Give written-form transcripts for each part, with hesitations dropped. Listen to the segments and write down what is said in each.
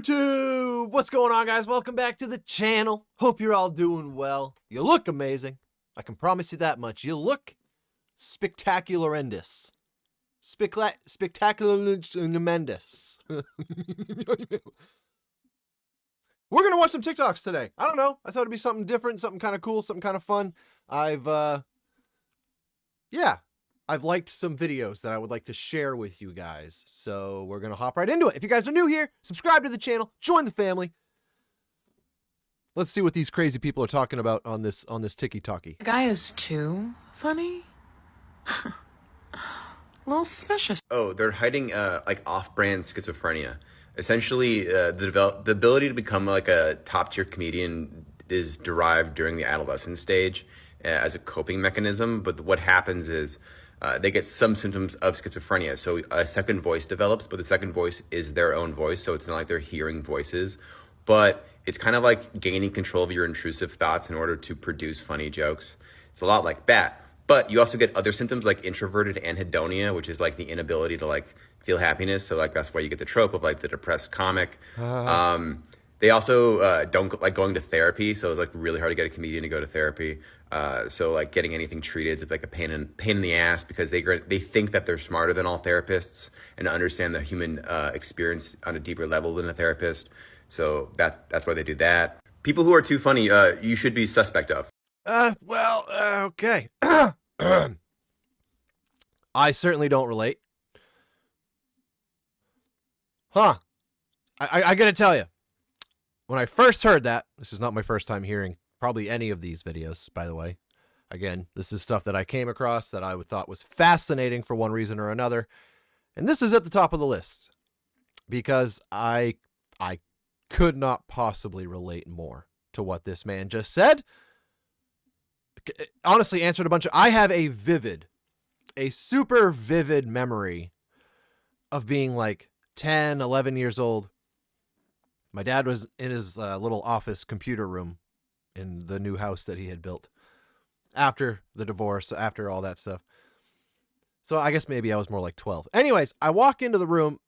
YouTube! What's going on, guys? Welcome back to the channel. Hope you're all doing well. You look amazing. I can promise you that much. You look spectacularendous. Spectacular-tremendous. We're gonna watch some TikToks today. I don't know. I thought it'd be something different, something kind of cool, something kind of fun. I've liked some videos that I would like to share with you guys. So we're going to hop right into it. If you guys are new here, subscribe to the channel, join the family. Let's see what these crazy people are talking about on this TIK-TALK. The guy is too funny. A little suspicious. Oh, they're hiding like off-brand schizophrenia. Essentially, the ability to become like a top-tier comedian is derived during the adolescent stage as a coping mechanism. But what happens is they get some symptoms of schizophrenia. So a second voice develops, but the second voice is their own voice. So it's not like they're hearing voices, but it's kind of like gaining control of your intrusive thoughts in order to produce funny jokes. It's a lot like that. But you also get other symptoms like introverted anhedonia, which is like the inability to like feel happiness. So like that's why you get the trope of like the depressed comic. They also don't like going to therapy. So it's like really hard to get a comedian to go to therapy. So like getting anything treated is like a pain in the ass because they think that they're smarter than all therapists and understand the human experience on a deeper level than a therapist. So that's why they do that. People who are too funny, you should be suspect of. Okay. I certainly don't relate. I gotta tell you, when I first heard that, this is not my first time hearing probably any of these videos, by the way. Again, this is stuff that I came across that I thought was fascinating for one reason or another. And this is at the top of the list because I could not possibly relate more to what this man just said. Honestly, answered a bunch of... I have a super vivid memory of being like 10, 11 years old. My dad was in his little office computer room in the new house that he had built after the divorce, after all that stuff. So I guess maybe I was more like 12. Anyways, I walk into the room,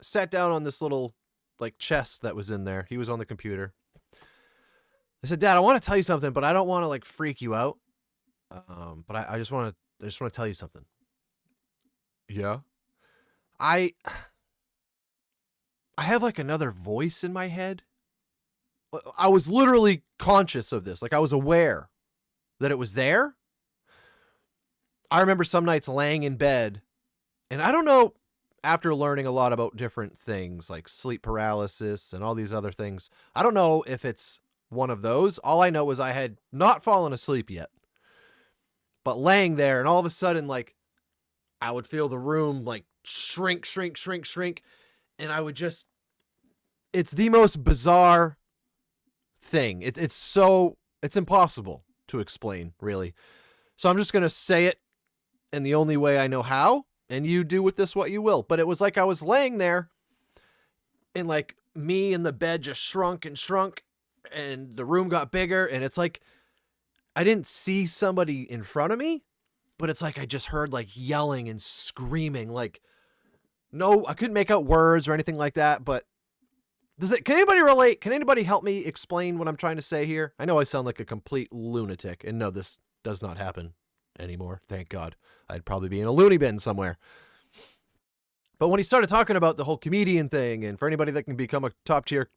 sat down on this little like chest that was in there. He was on the computer. I said, "Dad, I want to tell you something, but I don't want to like freak you out. But I just want to tell you something." Yeah. I have like another voice in my head. I was literally conscious of this. Like I was aware that it was there. I remember some nights laying in bed, and I don't know, after learning a lot about different things like sleep paralysis and all these other things, I don't know if it's one of those. All I know was I had not fallen asleep yet, but laying there, and all of a sudden, like, I would feel the room like shrink. And I would just, it's the most bizarre thing. It's impossible to explain, really. So I'm just going to say it in the only way I know how, and you do with this what you will. But it was like I was laying there, and like me and the bed just shrunk, and the room got bigger, and it's like I didn't see somebody in front of me, but it's like I just heard like yelling and screaming. Like, no, I couldn't make out words or anything like that, but can anybody relate? Can anybody help me explain what I'm trying to say here? I know I sound like a complete lunatic, and no, this does not happen anymore. Thank God. I'd probably be in a loony bin somewhere. But when he started talking about the whole comedian thing, and for anybody that can become a top tier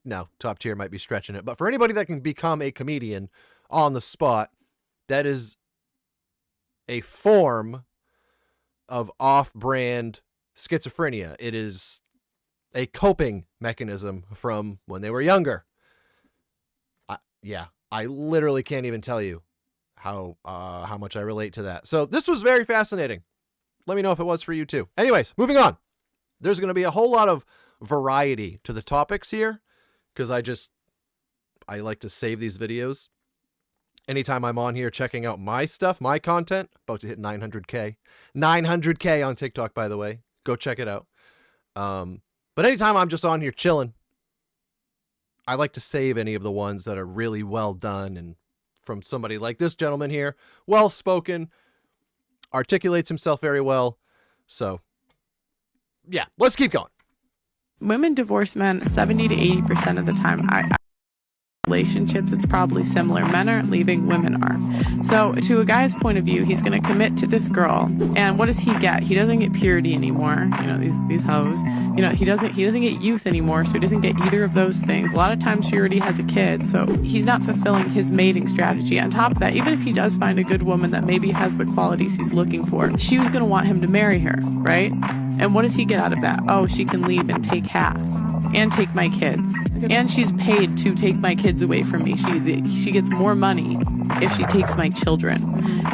might be stretching it, but for anybody that can become a comedian on the spot, that is a form of off-brand schizophrenia. It is a coping mechanism from when they were younger. I literally can't even tell you how much I relate to that. So this was very fascinating. Let me know if it was for you too. Anyways, moving on. There's going to be a whole lot of variety to the topics here because I like to save these videos. Anytime I'm on here checking out my stuff, my content, about to hit 900K. 900K on TikTok, by the way. Go check it out. But anytime I'm just on here chilling, I like to save any of the ones that are really well done and from somebody like this gentleman here. Well-spoken, articulates himself very well. So, yeah, let's keep going. Women divorce men 70 to 80% of the time. Relationships, it's probably similar. Men aren't leaving, women are. So to a guy's point of view, he's going to commit to this girl, and what does he get? He doesn't get purity anymore. You know, these hoes. You know, he doesn't get youth anymore, so he doesn't get either of those things. A lot of times she already has a kid, so he's not fulfilling his mating strategy. On top of that, even if he does find a good woman that maybe has the qualities he's looking for, she was going to want him to marry her, right? And what does he get out of that? Oh, she can leave and take half. And take my kids. And she's paid to take my kids away from me. She gets more money if she takes my children.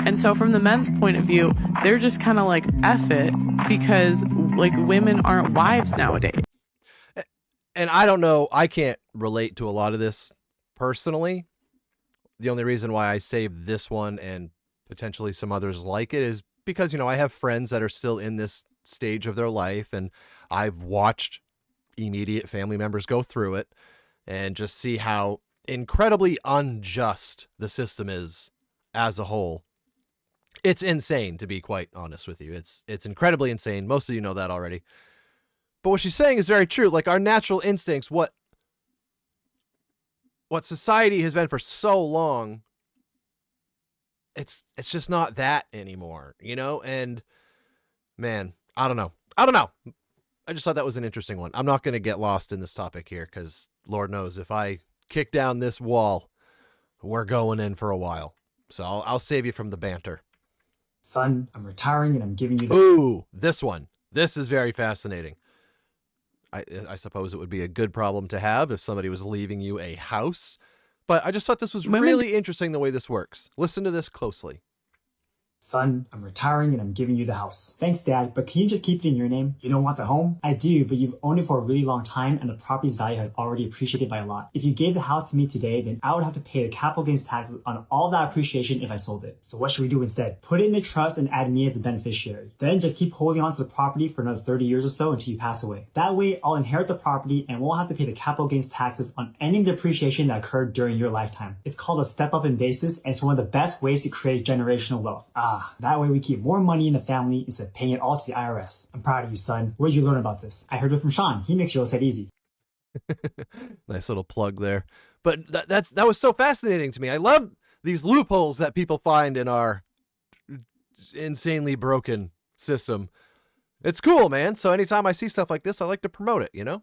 And so from the men's point of view, they're just kind of like, F it, because like women aren't wives nowadays. And I don't know, I can't relate to a lot of this personally. The only reason why I saved this one and potentially some others like it is because, you know, I have friends that are still in this stage of their life, and I've watched immediate family members go through it and just see how incredibly unjust the system is as a whole. It's insane, to be quite honest with you. It's incredibly insane. Most of you know that already. But what she's saying is very true. Like, our natural instincts, what society has been for so long, it's just not that anymore, you know? And man, I don't know. I just thought that was an interesting one. I'm not going to get lost in this topic here because Lord knows if I kick down this wall, we're going in for a while. So I'll save you from the banter. Son, I'm retiring and I'm giving you the... Ooh, this one. This is very fascinating. I suppose it would be a good problem to have if somebody was leaving you a house. But I just thought this was really interesting the way this works. Listen to this closely. Son, I'm retiring and I'm giving you the house. Thanks, Dad, but can you just keep it in your name? You don't want the home? I do, but you've owned it for a really long time and the property's value has already appreciated by a lot. If you gave the house to me today, then I would have to pay the capital gains taxes on all that appreciation if I sold it. So what should we do instead? Put it in the trust and add me as the beneficiary. Then just keep holding on to the property for another 30 years or so until you pass away. That way, I'll inherit the property and won't have to pay the capital gains taxes on any of the appreciation that occurred during your lifetime. It's called a step up in basis and it's one of the best ways to create generational wealth. That way we keep more money in the family instead of paying it all to the IRS. I'm proud of you, son. Where'd you learn about this? I heard it from Sean. He makes real estate easy. Nice little plug there. But that was so fascinating to me. I love these loopholes that people find in our insanely broken system. It's cool, man. So anytime I see stuff like this, I like to promote it, you know?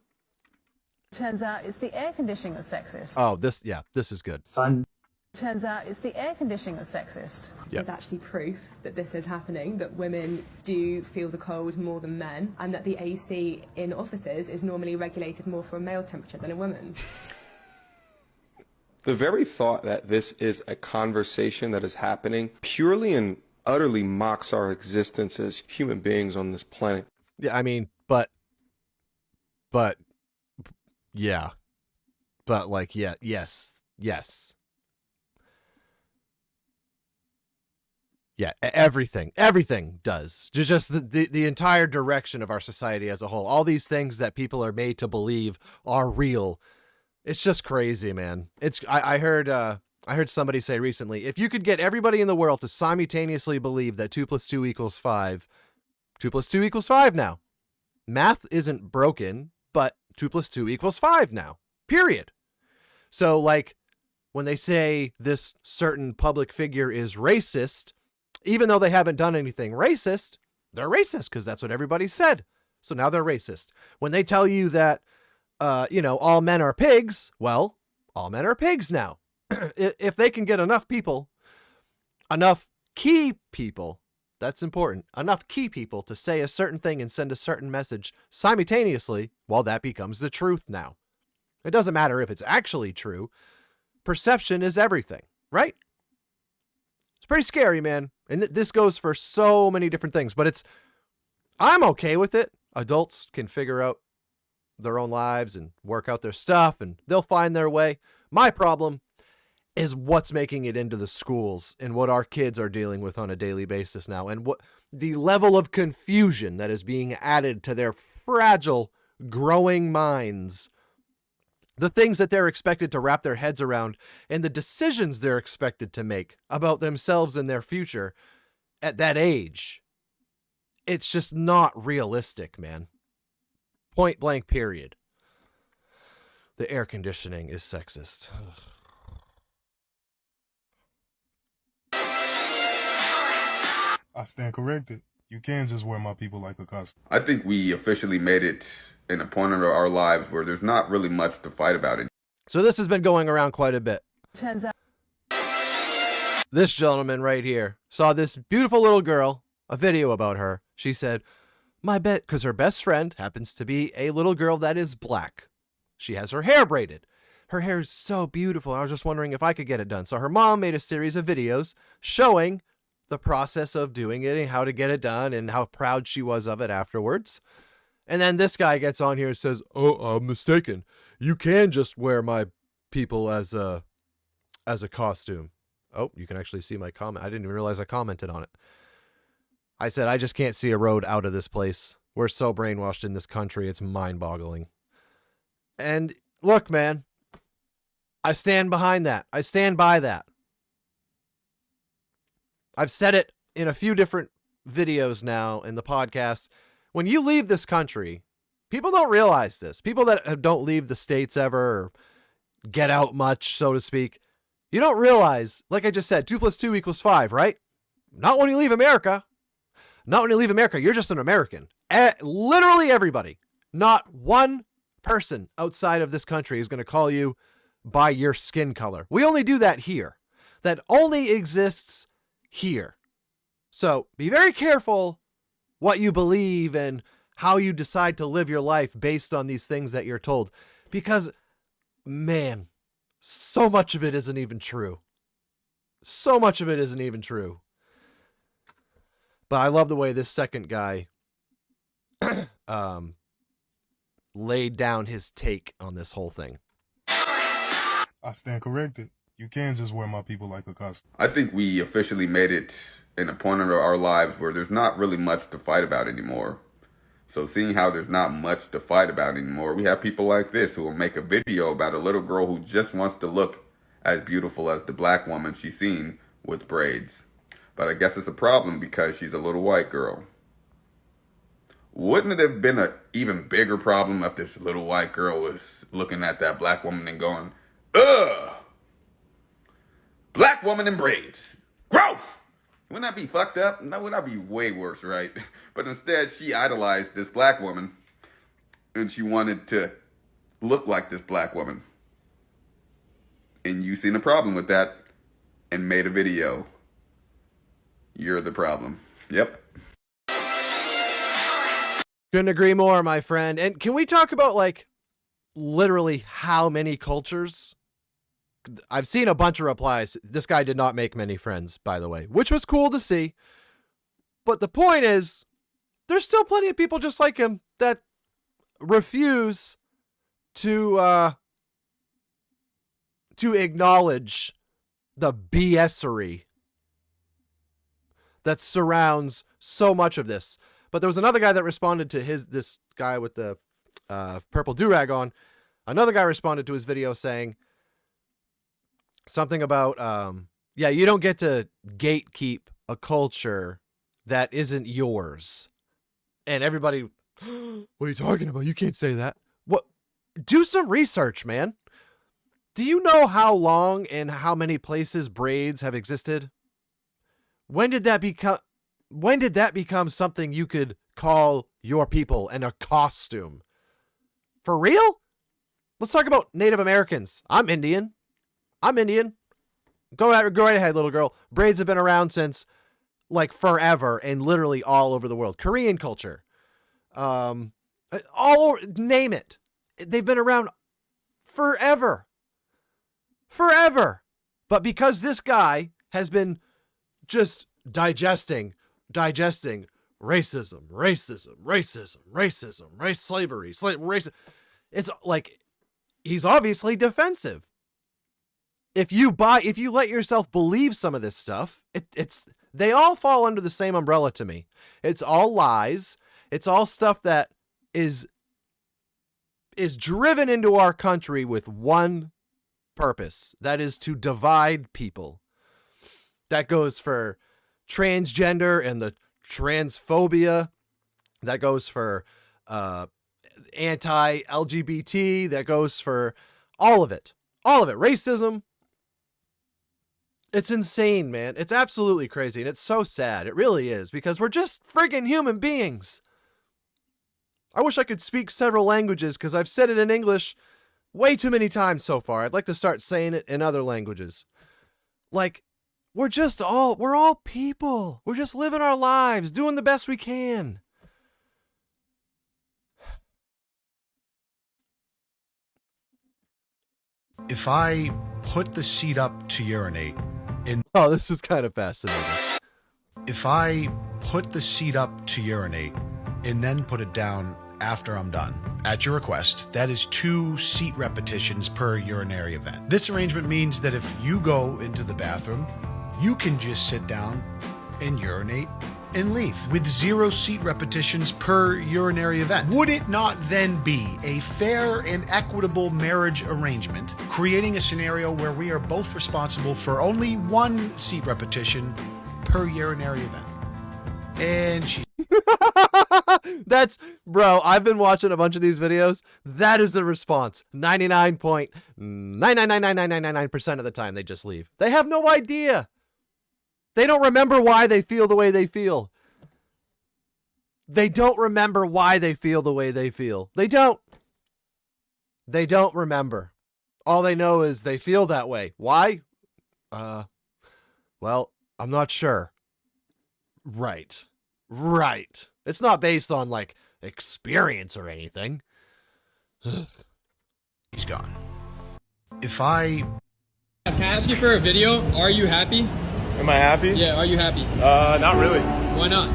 Turns out it's the air conditioning that's sexist. Oh, this is good. Son. Turns out it's the air conditioning that's sexist. Yep. There's actually proof that this is happening, that women do feel the cold more than men, and that the AC in offices is normally regulated more for a male's temperature than a woman's. The very thought that this is a conversation that is happening purely and utterly mocks our existence as human beings on this planet. Yeah, I mean, but yeah. But like, yeah, yes. Yeah, everything does. Just the entire direction of our society as a whole. All these things that people are made to believe are real. It's just crazy, man. I heard somebody say recently, if you could get everybody in the world to simultaneously believe that 2 + 2 = 5, 2 + 2 = 5 now. Math isn't broken, but 2 + 2 = 5 now. Period. So like when they say this certain public figure is racist, even though they haven't done anything racist, they're racist because that's what everybody said. So now they're racist. When they tell you that, all men are pigs, well, all men are pigs now. If they can get enough key people, that's important, enough key people to say a certain thing and send a certain message simultaneously, well, that becomes the truth now. It doesn't matter if it's actually true. Perception is everything, right? It's pretty scary, man. And this goes for so many different things, but I'm okay with it. Adults can figure out their own lives and work out their stuff and they'll find their way. My problem is what's making it into the schools and what our kids are dealing with on a daily basis now, and what the level of confusion that is being added to their fragile, growing minds. The things that they're expected to wrap their heads around and the decisions they're expected to make about themselves and their future at that age. It's just not realistic, man. Point blank, period. The air conditioning is sexist. Ugh. I stand corrected. You can just wear my people like a custom. I think we officially made it in a point of our lives where there's not really much to fight about it. So this has been going around quite a bit. Turns out This gentleman right here saw this beautiful little girl, a video about her. She said, because her best friend happens to be a little girl that is black. She has her hair braided. Her hair is so beautiful. I was just wondering if I could get it done. So her mom made a series of videos showing the process of doing it and how to get it done and how proud she was of it afterwards. And then this guy gets on here and says, "Oh, I'm mistaken. You can just wear my people as a costume." Oh, you can actually see my comment. I didn't even realize I commented on it. I said, I just can't see a road out of this place. We're so brainwashed in this country. It's mind-boggling. And look, man, I stand behind that. I stand by that. I've said it in a few different videos now in the podcast. When you leave this country, people don't realize this. People that don't leave the States ever or get out much, so to speak, you don't realize, like I just said, 2 + 2 = 5, right? Not when you leave America. Not when you leave America. You're just an American. Literally everybody. Not one person outside of this country is going to call you by your skin color. We only do that here. That only exists here. So be very careful what you believe and how you decide to live your life based on these things that you're told. Because, man, so much of it isn't even true. So much of it isn't even true. But I love the way this second guy laid down his take on this whole thing. I stand corrected. You can just wear my people like a custom. I think we officially made it in a point of our lives where there's not really much to fight about anymore. So seeing how there's not much to fight about anymore, we have people like this who will make a video about a little girl who just wants to look as beautiful as the black woman she's seen with braids. But I guess it's a problem because she's a little white girl. Wouldn't it have been an even bigger problem if this little white girl was looking at that black woman and going, "Ugh! Black woman in braids. Gross!" Wouldn't that be fucked up? No, wouldn't that be way worse, right? But instead, she idolized this black woman, and she wanted to look like this black woman. And you seen a problem with that and made a video. You're the problem. Yep. Couldn't agree more, my friend. And can we talk about, like, literally how many cultures? I've seen a bunch of replies. This guy did not make many friends, by the way, which was cool to see. But the point is, there's still plenty of people just like him that refuse to acknowledge the BS-ery that surrounds so much of this. But there was another guy that responded to this guy with the purple do-rag on. Another guy responded to his video saying something about, yeah, you don't get to gatekeep a culture that isn't yours. And everybody, what are you talking about? You can't say that. What? Do some research, man. Do you know how long and how many places braids have existed? When did that become something you could call your people and a costume? For real? Let's talk about Native Americans. I'm Indian. Go right ahead, little girl. Braids have been around since like forever and literally all over the world. Korean culture. Name it. They've been around forever. But because this guy has been just digesting racism, race slavery, racism. It's like he's obviously defensive. If you let yourself believe some of this stuff, they all fall under the same umbrella to me. It's all lies. It's all stuff that is driven into our country with one purpose. That is to divide people. That goes for transgender and the transphobia. That goes for anti-LGBT, that goes for all of it. All of it. Racism. It's insane, man. It's absolutely crazy. And it's so sad. It really is, because we're just friggin' human beings. I wish I could speak several languages, because I've said it in English way too many times so far. I'd like to start saying it in other languages. Like, we're all people. We're just living our lives, doing the best we can. If I put the seat up to urinate, Oh, this is kind of fascinating. if I put the seat up to urinate and then put it down after I'm done, at your request, that is 2 seat repetitions per urinary event. This arrangement means that if you go into the bathroom, you can just sit down and urinate and leave with 0 seat repetitions per urinary event. Would it not then be a fair and equitable marriage arrangement, creating a scenario where we are both responsible for only 1 seat repetition per urinary event? And she That's, bro, I've been watching a bunch of these videos. That is the response. 99.9999999% of the time they just leave. They have no idea. They don't remember why they feel the way they feel. They don't remember why they feel the way they feel. They don't. They don't remember. All they know is they feel that way. Why? Well, I'm not sure. Right. Right. It's not based on, like, experience or anything. He's gone. If I... Can I ask you for a video? Are you happy? Am I happy? Yeah, are you happy? Not really. Why not?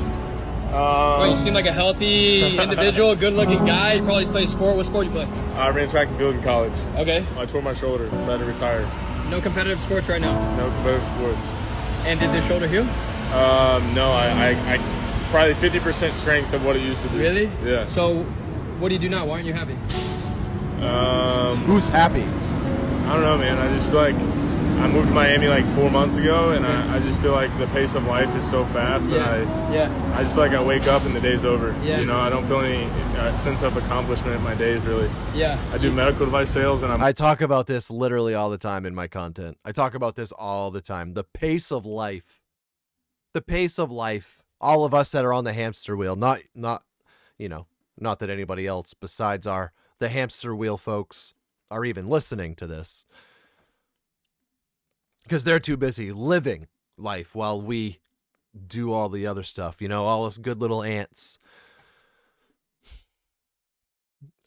Well, you seem like a healthy individual, good-looking guy. You probably play sport. What sport do you play? I ran track and field in college. Okay. I tore my shoulder, so I had to retire. No competitive sports right now? No competitive sports. And did the shoulder heal? No, I probably 50% strength of what it used to be. Really? Yeah. So, what do you do now? Why aren't you happy? Who's happy? I don't know, man. I just feel like I moved to Miami like 4 months ago, and I just feel like the pace of life is so fast that I just feel like I wake up and the day's over. Yeah. You know, I don't feel any sense of accomplishment in my days, really. Yeah. I do medical device sales, and I talk about this literally all the time in my content. I talk about this all the time. The pace of life. The pace of life. All of us that are on the hamster wheel, not that anybody else besides the hamster wheel folks are even listening to this, because they're too busy living life while we do all the other stuff, all us good little ants.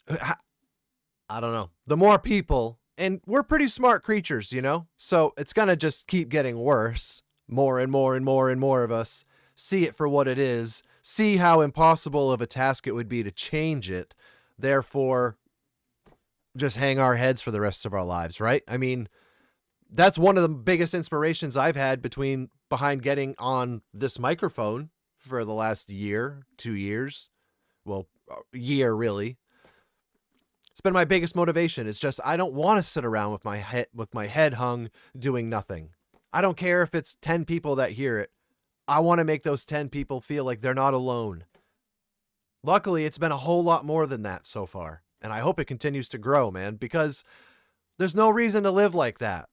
I don't know. The more people, and we're pretty smart creatures, so it's going to just keep getting worse. More and more and more and more of us see it for what it is, see how impossible of a task it would be to change it, therefore just hang our heads for the rest of our lives, right? I mean, that's one of the biggest inspirations I've had behind getting on this microphone for the last year, 2 years. Well, year really. It's been my biggest motivation. It's just I don't want to sit around with my head hung doing nothing. I don't care if it's 10 people that hear it. I want to make those 10 people feel like they're not alone. Luckily, it's been a whole lot more than that so far. And I hope it continues to grow, man, because there's no reason to live like that.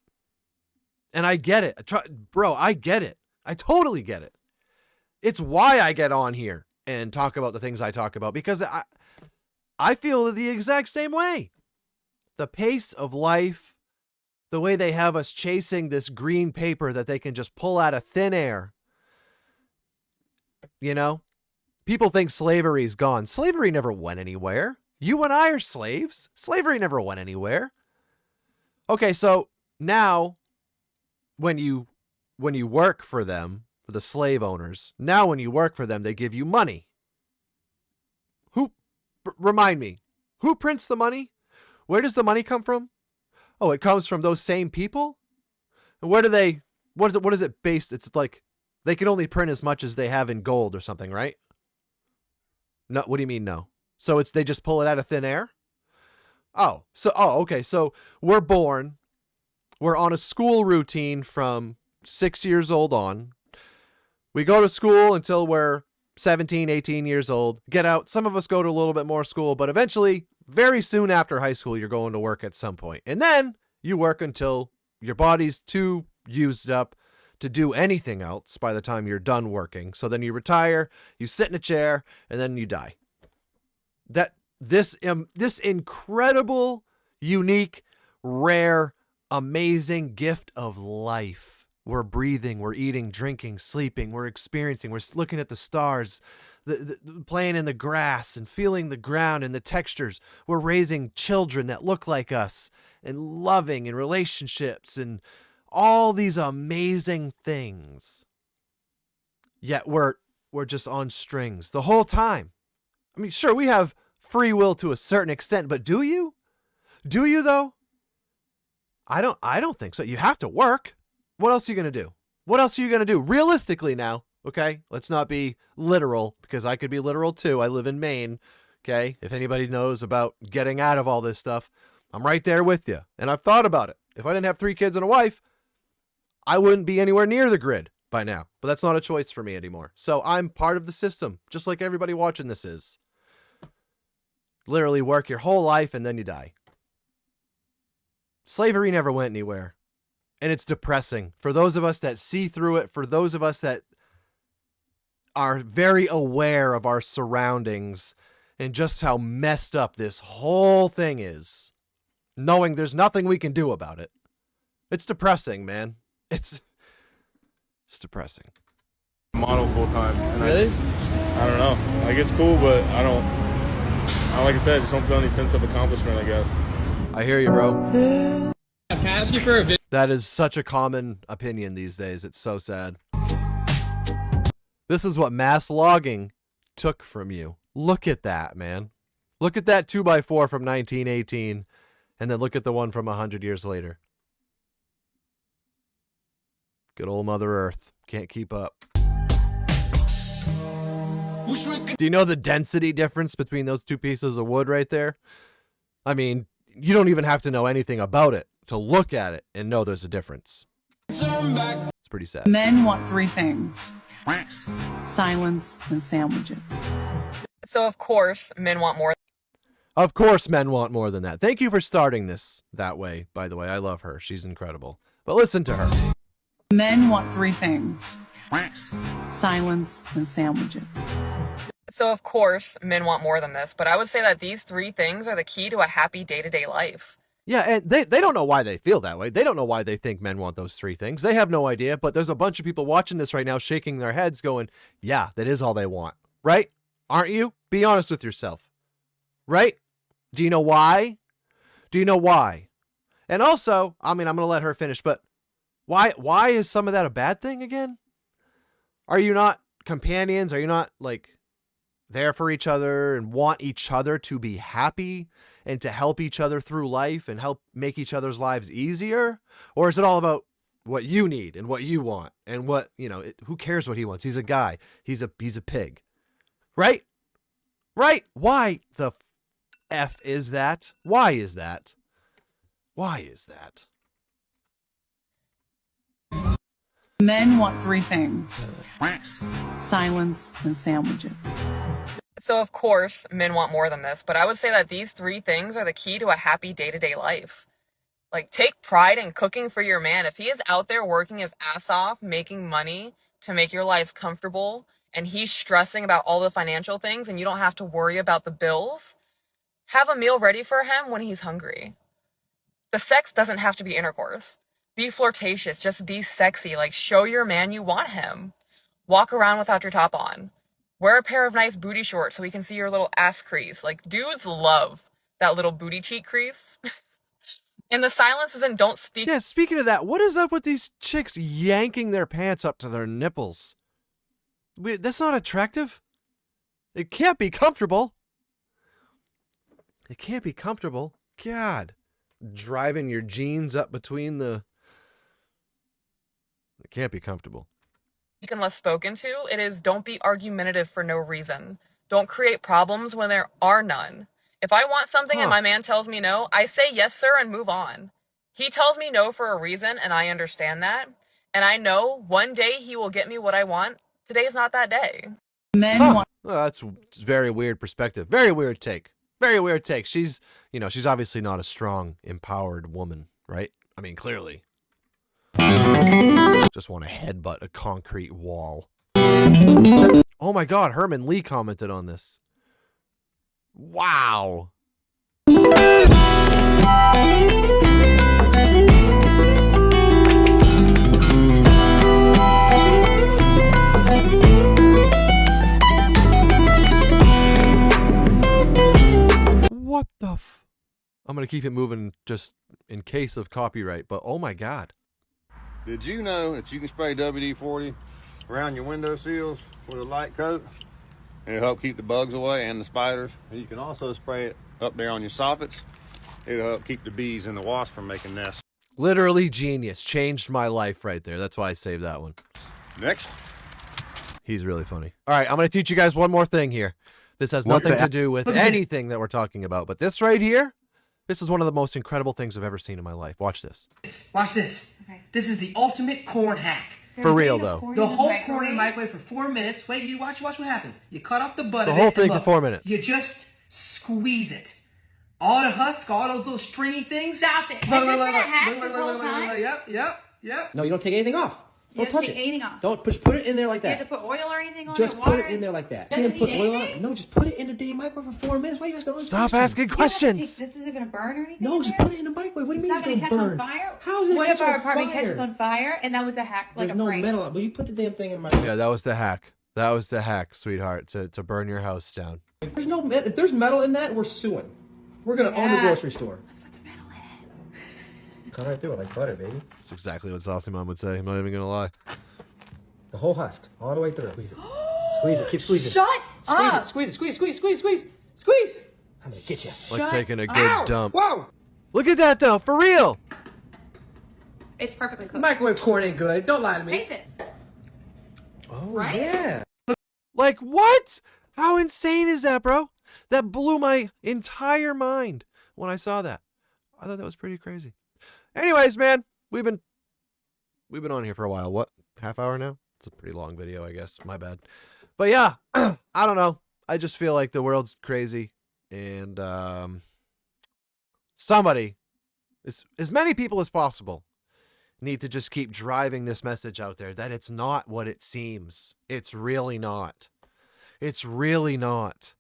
And I get it. Bro, I get it. I totally get it. It's why I get on here and talk about the things I talk about, because I feel the exact same way. The pace of life, the way they have us chasing this green paper that they can just pull out of thin air. People think slavery's gone. Slavery never went anywhere. You and I are slaves. Slavery never went anywhere. Okay, so now when you work for them, for the slave owners, now when you work for them, they give you money. Remind me, who prints the money? Where does the money come from? Oh, it comes from those same people? And what is it based? It's like they can only print as much as they have in gold or something, right? No, what do you mean no? So they just pull it out of thin air? Okay. So we're born. We're on a school routine from 6 years old on. We go to school until we're 17, 18 years old, get out. Some of us go to a little bit more school, but eventually, very soon after high school, you're going to work at some point. And then you work until your body's too used up to do anything else by the time you're done working. So then you retire, you sit in a chair, and then you die. This incredible, unique, rare, amazing gift of life. We're breathing, we're eating, drinking, sleeping, we're experiencing, we're looking at the stars, playing in the grass and feeling the ground and the textures. We're raising children that look like us and loving and relationships and all these amazing things. Yet we're just on strings the whole time. I mean, sure, we have free will to a certain extent, but do you? Do you though? I don't think so. You have to work. What else are you going to do? What else are you going to do? Realistically now, okay? Let's not be literal, because I could be literal too. I live in Maine, okay? If anybody knows about getting out of all this stuff, I'm right there with you. And I've thought about it. If I didn't have 3 kids and a wife, I wouldn't be anywhere near the grid by now. But that's not a choice for me anymore. So I'm part of the system, just like everybody watching this is. Literally work your whole life and then you die. Slavery never went anywhere. And it's depressing for those of us that see through it, for those of us that are very aware of our surroundings and just how messed up this whole thing is, knowing there's nothing we can do about it. It's depressing, man. It's depressing. Model full time. Really? I don't know. Like, it's cool, but like I said, I just don't feel any sense of accomplishment, I guess. I hear you, bro. Can I ask you for a video? That is such a common opinion these days. It's so sad. This is what mass logging took from you. Look at that, man. Look at that 2x4 from 1918, and then look at the one from 100 years later. Good old Mother Earth. Can't keep up. Do you know the density difference between those two pieces of wood right there? I mean, you don't even have to know anything about it to look at it and know there's a difference. It's pretty sad. Men want 3 things: silence and sandwiches. So of course, men want more. Of course, men want more than that. Thank you for starting this that way, by the way. I love her. She's incredible. But listen to her. Men want 3 things: silence and sandwiches. So of course, men want more than this, but I would say that these 3 things are the key to a happy day-to-day life. Yeah, and they don't know why they feel that way. They don't know why they think men want those 3 things. They have no idea, but there's a bunch of people watching this right now shaking their heads going, yeah, that is all they want. Right? Aren't you? Be honest with yourself. Right? Do you know why? Do you know why? And also, I mean, I'm going to let her finish, but why is some of that a bad thing again? Are you not companions? Are you not like there for each other and want each other to be happy and to help each other through life and help make each other's lives easier? Or is it all about what you need and what you want and what, you know, who cares what he wants? He's a guy. He's a pig. Right? Right? Why the F is that? Why is that? Why is that? Men want 3 things: silence and sandwiches. So of course, men want more than this, but I would say that these 3 things are the key to a happy day-to-day life. Like, take pride in cooking for your man. If he is out there working his ass off, making money to make your life comfortable, and he's stressing about all the financial things and you don't have to worry about the bills, have a meal ready for him when he's hungry. The sex doesn't have to be intercourse. Be flirtatious, just be sexy, like show your man you want him. Walk around without your top on. Wear a pair of nice booty shorts so we can see your little ass crease. Like, dudes love that little booty cheek crease. And the silence is in don't speak. Yeah, speaking of that, what is up with these chicks yanking their pants up to their nipples? That's not attractive. It can't be comfortable. It can't be comfortable. God. Driving your jeans up between the... It can't be comfortable. Unless spoken to, it is don't be argumentative for no reason. Don't create problems when there are none. If I want something and my man tells me no, I say yes, sir, and move on. He tells me no for a reason, and I understand that. And I know one day he will get me what I want. Today's not that day. Men Well, that's very weird perspective. Very weird take. Very weird take. She's obviously not a strong, empowered woman, right? I mean, clearly. Just want to headbutt a concrete wall. Oh my God, Herman Lee commented on this. Wow. What the f... I'm going to keep it moving just in case of copyright, but oh my God. Did you know that you can spray WD-40 around your window sills with a light coat? And it'll help keep the bugs away and the spiders. And you can also spray it up there on your soffits. It'll help keep the bees and the wasps from making nests. Literally genius. Changed my life right there. That's why I saved that one. Next. He's really funny. All right, I'm going to teach you guys one more thing here. This has nothing to do with anything that we're talking about, but this right here, this is one of the most incredible things I've ever seen in my life. Watch this. Watch this. Okay. This is the ultimate corn hack. For real, though. The whole corn in the microwave for 4 minutes. Wait, you watch what happens. You cut off the butt The of it. whole thing and for 4 minutes. You just squeeze it. All the husk, all those little stringy things. Stop it. Has this been a hack this whole time? Yep. No, you don't take anything off. Don't touch it. Anything off. Don't put it in there like You that. have to put oil or anything on Just it? put it in there like that. Doesn't Put need oil on it. anything? No, just put it in the damn microwave for 4 minutes. Why are you asking all these Stop questions? asking questions. This isn't going to burn or anything? No, just put it in the microwave. What do you mean It's it's not going going to to catch burn? on fire? How is it What gonna if catch our on apartment fire? catches on fire and that was a hack, like There's a no prank? metal. Well, you put the damn thing in the microwave. Yeah, that was the hack. That was the hack, sweetheart, to burn your house down. There's no metal. If there's metal in that, we're suing. We're going to own the grocery store. Cut right through it like butter, baby. That's exactly what Saucy Mom would say. I'm not even going to lie. The whole husk, all the way through. Squeeze it. Squeeze it. Keep squeezing. Shut Squeeze up. it. Squeeze it. Squeeze. I'm going to get you. Like taking a good dump. Whoa. Look at that, though. For real. It's perfectly cooked. Microwave corn ain't good. Don't lie to me. Taste it. Oh, Right? yeah. Like, what? How insane is that, bro? That blew my entire mind when I saw that. I thought that was pretty crazy. Anyways, man, we've been on here for a while. What? Half hour now? It's a pretty long video, I guess. My bad. But yeah, I don't know. I just feel like the world's crazy, and somebody, as many people as possible, need to just keep driving this message out there that it's not what it seems. It's really not. It's really not.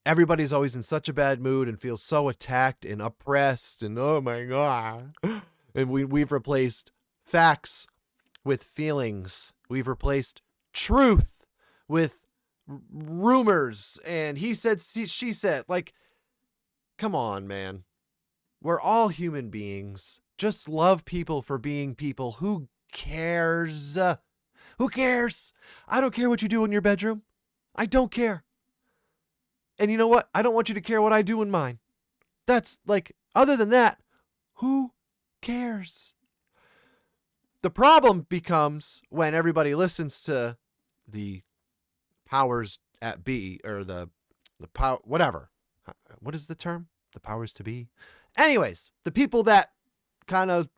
Everybody's always in such a bad mood and feels so attacked and oppressed and oh my God. And we've replaced facts with feelings. We've replaced truth with rumors and he said, she said. Like, come on, man. We're all human beings. Just love people for being people. Who cares? Who cares? I don't care what you do in your bedroom. I don't care. And you know what? I don't want you to care what I do in mine. That's like, other than that, who cares? The problem becomes when everybody listens to the powers at be, or the power, whatever. What is the term? The powers to be? Anyways, the people that kind of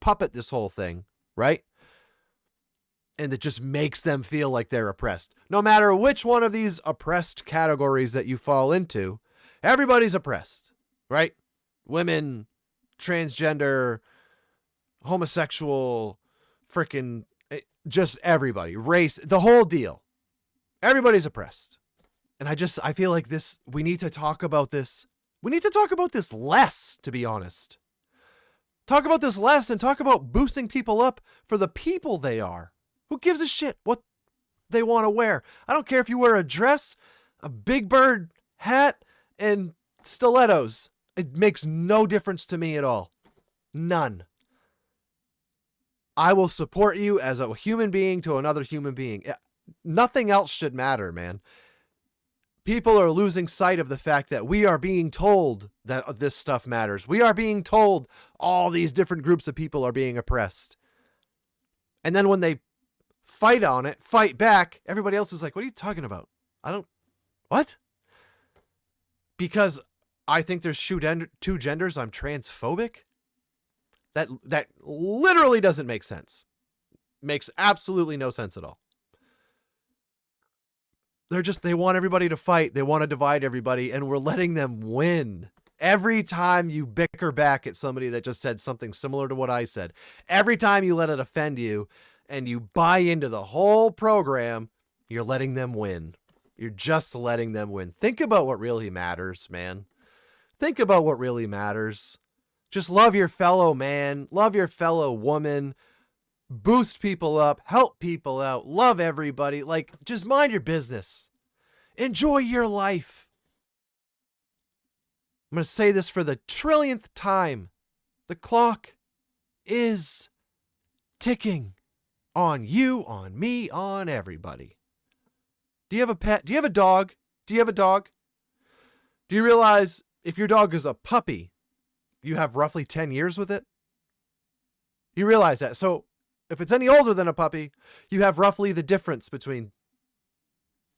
puppet this whole thing, right? And it just makes them feel like they're oppressed. No matter which one of these oppressed categories that you fall into, everybody's oppressed, right? Women, transgender, homosexual, freaking, just everybody, race, the whole deal. Everybody's oppressed. And I feel like we need to talk about this. We need to talk about this less, to be honest. Talk about this less and talk about boosting people up for the people they are. Who gives a shit what they want to wear? I don't care if you wear a dress, a Big Bird hat, and stilettos. It makes no difference to me at all. None. I will support you as a human being to another human being. Nothing else should matter, man. People are losing sight of the fact that we are being told that this stuff matters. We are being told all these different groups of people are being oppressed. And then when they fight back, everybody else is like, what are you talking about? What? Because I think there's two genders, I'm transphobic? That literally doesn't make sense. Makes absolutely no sense at all. they want everybody to fight. They want to divide everybody, and we're letting them win. Every time you bicker back at somebody that just said something similar to what I said, every time you let it offend you and you buy into the whole program, you're letting them win. You're just letting them win. Think about what really matters, man. Think about what really matters. Just love your fellow man, love your fellow woman, boost people up, help people out, love everybody. Like, just mind your business. Enjoy your life. I'm going to say this for the trillionth time. The clock is ticking on you, on me, on everybody. Do you have a pet? Do you have a dog? Do you have a dog? Do you realize if your dog is a puppy, you have roughly 10 years with it? You realize that. So if it's any older than a puppy, you have roughly the difference between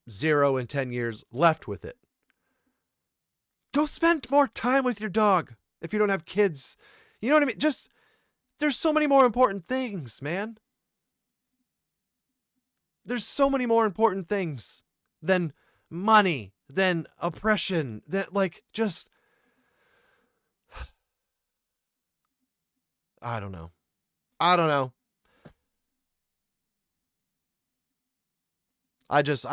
0 and 10 years left with it. Go spend more time with your dog if you don't have kids. You know what I mean? Just, there's so many more important things, man. There's so many more important things than money, than oppression, that like just, I don't know. I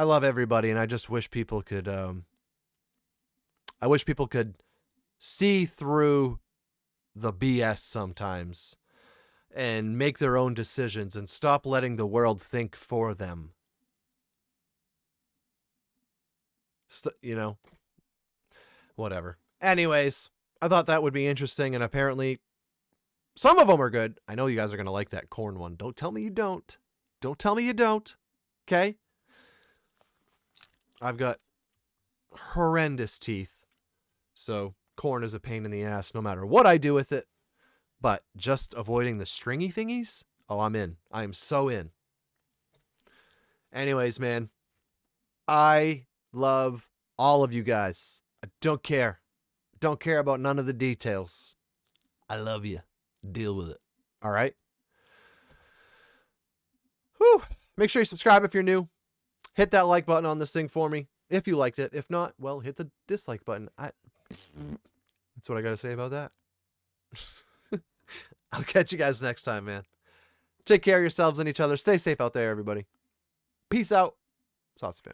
love everybody, and I just wish people could, see through the BS sometimes and make their own decisions and stop letting the world think for them. Whatever. Anyways, I thought that would be interesting, and apparently some of them are good. I know you guys are going to like that corn one. Don't tell me you don't. Don't tell me you don't. Okay? I've got horrendous teeth, so corn is a pain in the ass no matter what I do with it. But just avoiding the stringy thingies? Oh, I'm in. I am so in. Anyways, man, I love all of you guys. I don't care. Don't care about none of the details. I love you. Deal with it. All right? Whew. Make sure you subscribe if you're new. Hit that like button on this thing for me if you liked it. If not, well, hit the dislike button. That's what I got to say about that. I'll catch you guys next time, man. Take care of yourselves and each other. Stay safe out there, everybody. Peace out. SauceyFam.